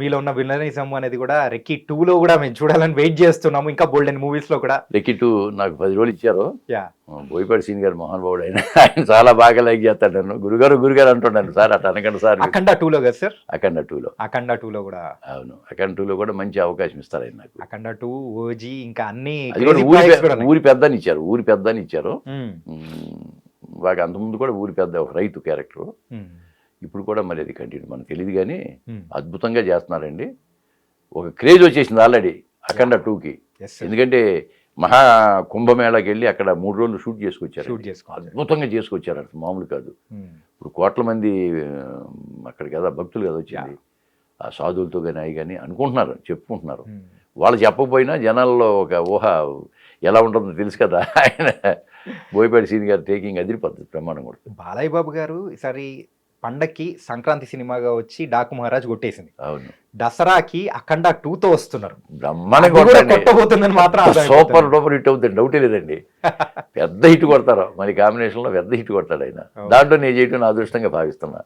మీలో ఉన్న విలనిజం అనేది కూడా 'రెక్కీ 2లో కూడా మేము చూడాలని వెయిట్ చేస్తున్నాము. ఇంకా బోల్డెన్ మూవీస్‌లో కూడా. 'రెక్కీ 2' నాకు 10 రోజులు ఇచ్చారు. యాహ్! బోయపాటి సీన్ గారు మహానుభావుడు ఆయన చాలా బాగా లైక్ చేస్తాడు నన్ను. గురుగారు అంటున్నాను. సార్ అట్లా అనకండి సార్. 'అఖండ 2లో కదా సార్? 'అఖండ 2లో'. 'అఖండ 2లో కూడా. అవును. 'అఖండ 2లో' కూడా మంచి అవకాశం ఇస్తారు ఆయన నాకు. 'అఖండ 2', 'ఓజీ' ఇంకా అన్ని అది కూడా ఊరి పెద్దని ఇచ్చారు. ఊరి పెద్దని ఇచ్చారు. బాగా అంతకుముందు కూడా ఊరి పెద్ద ఒక రైతు క్యారెక్టర్. ఇప్పుడు కూడా మరి అది కంటిన్యూ మనకు తెలియదు కానీ అద్భుతంగా చేస్తున్నారండి. ఒక క్రేజ్ వచ్చేసింది ఆల్రెడీ 'అఖండ 2'కి. ఎందుకంటే మహా కుంభమేళాకి వెళ్ళి అక్కడ 3 రోజులు షూట్ చేసుకొచ్చారు. అద్భుతంగా చేసుకొచ్చారు. అసలు మామూలు కాదు. ఇప్పుడు కోట్ల మంది అక్కడ కదా భక్తులు కదా వచ్చింది. ఆ సాధువులతో కానీ అవి కానీ అనుకుంటున్నారు, చెప్పుకుంటున్నారు. వాళ్ళు చెప్పకపోయినా జనాల్లో ఒక ఊహ ఎలా ఉంటుందో తెలుసు కదా. ఆయన బోయపాటి సీన్ గారు టేకింగ్ అదిరిపోతుంది, ప్రమాణం కొడుతుంది. బాలయ్య బాబు గారు ఈసారి పండక్కి సంక్రాంతి సినిమాగా వచ్చి 'డాకు మహారాజ్' కొట్టేసింది. అవును. దసరాకి 'అఖండ 2'తో వస్తున్నారు. బ్రహ్మాండంగా కొట్టబోతుందని మాత్రం సూపర్ డూపర్ హిట్ అవుతుంది, డౌటే లేదండి. పెద్ద హిట్ కొడతారు మరి కాంబినేషన్లో పెద్ద హిట్ కొడతాడు ఆయన. దాంట్లో నేను చేయటం నా అదృష్టంగా భావిస్తున్నా.